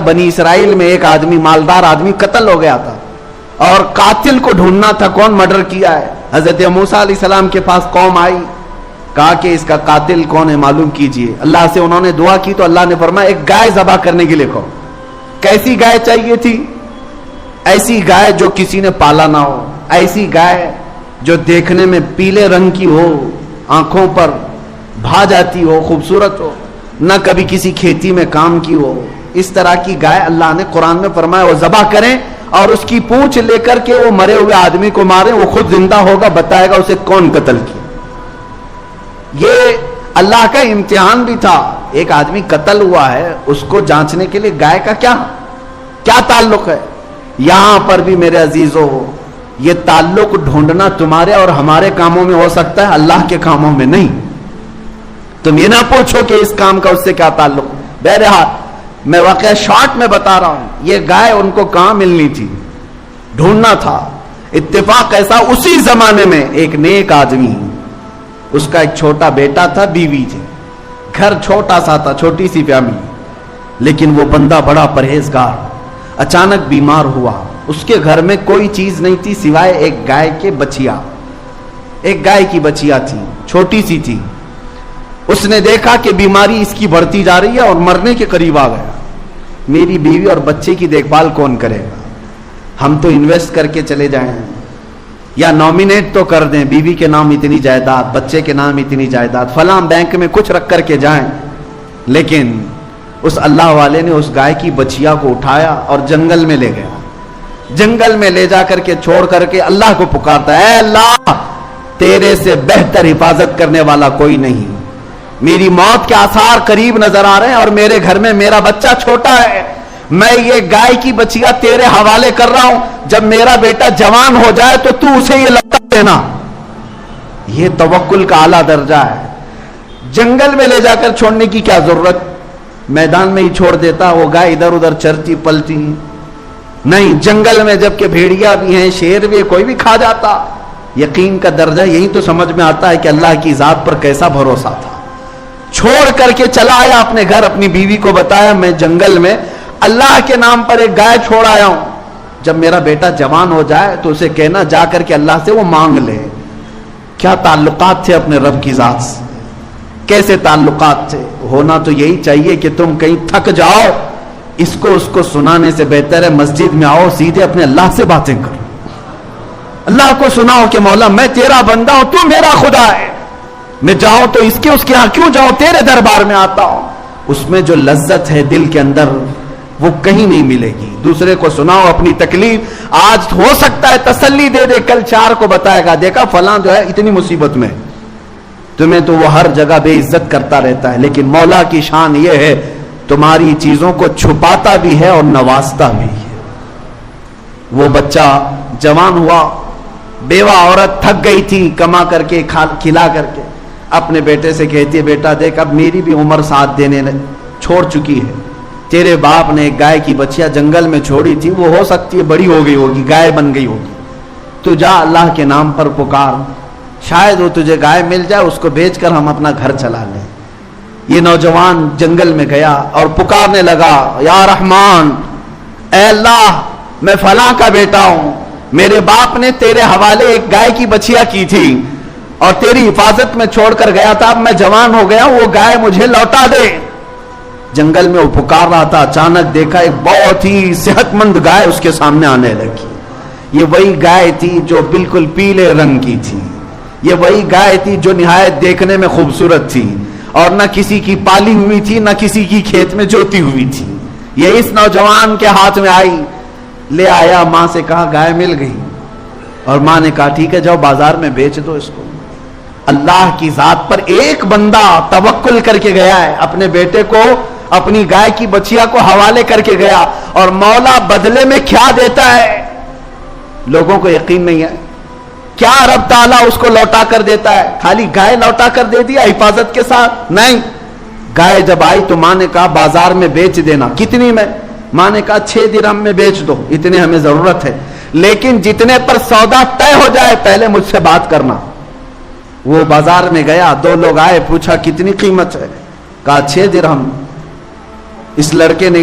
بنی اسرائیل میں ایک آدمی, مالدار آدمی قتل ہو گیا تھا, اور قاتل کو ڈھونڈنا تھا, کون مرڈر کیا ہے. حضرت موسیٰ علیہ السلام کے پاس قوم آئی, کہا کہ اس کا قاتل کون ہے معلوم کیجئے. اللہ سے انہوں نے دعا کی تو اللہ نے فرمایا ایک گائے ذبح کرنے کے لیے کہو. کیسی گائے چاہیے تھی؟ ایسی گائے جو کسی نے پالا نہ ہو, ایسی گائے جو دیکھنے میں پیلے رنگ کی ہو, آنکھوں پر بھا جاتی ہو, خوبصورت ہو, نہ کبھی کسی کھیتی میں کام کی ہو. اس طرح کی گائے اللہ نے قرآن میں فرمایا وہ ذبح کریں, اور اس کی پونچھ لے کر کے وہ مرے ہوئے آدمی کو ماریں, وہ خود زندہ ہوگا, بتائے گا اسے کون قتل کیا. یہ اللہ کا امتحان بھی تھا. ایک آدمی قتل ہوا ہے, اس کو جانچنے کے لیے گائے کا کیا تعلق ہے. یہاں پر بھی میرے عزیزو, یہ تعلق ڈھونڈنا تمہارے اور ہمارے کاموں میں ہو سکتا ہے, اللہ کے کاموں میں نہیں. تم یہ نہ پوچھو کہ اس کام کا اس سے کیا تعلق. بہرحال میں واقعہ شارٹ میں بتا رہا ہوں, یہ گائے ان کو کہاں ملنی تھی, ڈھونڈنا تھا. اتفاق ایسا, اسی زمانے میں ایک نیک آدمی, اس کا ایک چھوٹا بیٹا تھا, بیوی تھی, گھر چھوٹا سا تھا, چھوٹی سی فیملی, لیکن وہ بندہ بڑا پرہیزگار. اچانک بیمار ہوا. اس کے گھر میں کوئی چیز نہیں تھی سوائے ایک گائے کے بچیا. ایک گائے کی بچیا تھی, چھوٹی سی تھی. اس نے دیکھا کہ بیماری اس کی بڑھتی جا رہی ہے اور مرنے کے قریب آ گیا. میری بیوی اور بچے کی دیکھ بھال کون کرے گا؟ ہم تو انویسٹ کر کے چلے جائیں, یا نامینیٹ تو کر دیں, بیوی کے نام اتنی جائیداد, بچے کے نام اتنی جائیداد, فلاں بینک میں کچھ رکھ کر کے جائیں. لیکن اس اللہ والے نے اس گائے کی بچیا کو اٹھایا اور جنگل میں لے گیا. جنگل میں لے جا کر کے چھوڑ کر کے اللہ کو پکارتا, اے اللہ تیرے سے بہتر حفاظت کرنے والا کوئی نہیں. میری موت کے آثار قریب نظر آ رہے ہیں, اور میرے گھر میں میرا بچہ چھوٹا ہے. میں یہ گائے کی بچیا تیرے حوالے کر رہا ہوں, جب میرا بیٹا جوان ہو جائے تو اسے یہ لوٹا دینا. یہ توکل کا اعلیٰ درجہ ہے. جنگل میں لے جا کر چھوڑنے کی کیا ضرورت, میدان میں ہی چھوڑ دیتا, وہ گائے ادھر ادھر چرتی پلتی. نہیں, جنگل میں جب کہ بھیڑیا بھی ہیں, شیر بھی, کوئی بھی کھا جاتا. یقین کا درجہ یہی تو سمجھ میں آتا ہے کہ اللہ کی ذات پر کیسا بھروسہ تھا. چھوڑ کر کے چلا آیا اپنے گھر, اپنی بیوی کو بتایا میں جنگل میں اللہ کے نام پر ایک گائے چھوڑ آیا ہوں, جب میرا بیٹا جوان ہو جائے تو اسے کہنا جا کر کے اللہ سے وہ مانگ لے. کیا تعلقات تھے اپنے رب کی ذات سے, کیسے تعلقات تھے. ہونا تو یہی چاہیے کہ تم کہیں تھک جاؤ, اس کو سنانے سے بہتر ہے مسجد میں آؤ, سیدھے اپنے اللہ سے باتیں کرو. اللہ کو سناؤ کہ مولا میں تیرا بندہ ہوں, تو میرا خدا ہے, میں جاؤ تو اس کے ہاں کیوں جاؤ, تیرے دربار میں آتا ہوں. اس میں جو لذت ہے دل کے اندر وہ کہیں نہیں ملے گی. دوسرے کو سناؤ اپنی تکلیف, آج ہو سکتا ہے تسلی دے دے, کل چار کو بتائے گا دیکھا فلاں جو ہے اتنی مصیبت میں. تمہیں تو وہ ہر جگہ بے عزت کرتا رہتا ہے, لیکن مولا کی شان یہ ہے تمہاری چیزوں کو چھپاتا بھی ہے اور نوازتا بھی ہے. وہ بچہ جوان ہوا, بیوہ عورت تھک گئی تھی کما کر کے کھلا کر کے, اپنے بیٹے سے کہتی ہے بیٹا دیکھ اب میری بھی عمر ساتھ دینے چھوڑ چکی ہے, تیرے باپ نے ایک گائے کی بچیا جنگل میں چھوڑی تھی, وہ ہو سکتی ہے بڑی ہو گئی ہوگی, گائے بن گئی ہوگی, تو جا اللہ کے نام پر پکار, شاید وہ تجھے گائے مل جائے, اس کو بیچ کر ہم اپنا گھر چلا لیں. یہ نوجوان جنگل میں گیا اور پکارنے لگا, یا رحمان, اے اللہ میں فلاں کا بیٹا ہوں, میرے باپ نے تیرے حوالے ایک گائے کی بچیا کی تھی اور تیری حفاظت میں چھوڑ کر گیا تھا, اب میں جوان ہو گیا, وہ گائے مجھے لوٹا دے. جنگل میں وہ پکار رہا تھا, اچانک دیکھا ایک بہت ہی صحت مند گائے اس کے سامنے آنے لگی. یہ وہی گائے تھی جو بالکل پیلے رنگ کی تھی, یہ وہی گائے تھی جو نہایت دیکھنے میں خوبصورت تھی, اور نہ کسی کی پالی ہوئی تھی نہ کسی کی کھیت میں جوتی ہوئی تھی. یہ اس نوجوان کے ہاتھ میں آئی, لے آیا, ماں سے کہا گائے مل گئی, اور ماں نے کہا ٹھیک ہے جاؤ بازار میں بیچ دو اس کو. اللہ کی ذات پر ایک بندہ توکل کر کے گیا ہے, اپنے بیٹے کو اپنی گائے کی بچیا کو حوالے کر کے گیا, اور مولا بدلے میں کیا دیتا ہے لوگوں کو یقین نہیں ہے. کیا رب تعالیٰ اس کو لوٹا کر دیتا ہے؟ خالی گائے لوٹا کر دے دیا حفاظت کے ساتھ؟ نہیں, گائے جب آئی تو ماں نے کہا بازار میں بیچ دینا. کتنی میں؟ ماں نے کہا 6 درہم میں بیچ دو, اتنے ہمیں ضرورت ہے, لیکن جتنے پر سودا طے ہو جائے پہلے مجھ سے بات کرنا. وہ بازار میں گیا, 2 لوگ آئے, پوچھا کتنی قیمت ہے, کہا 6 درہم. اس لڑکے نے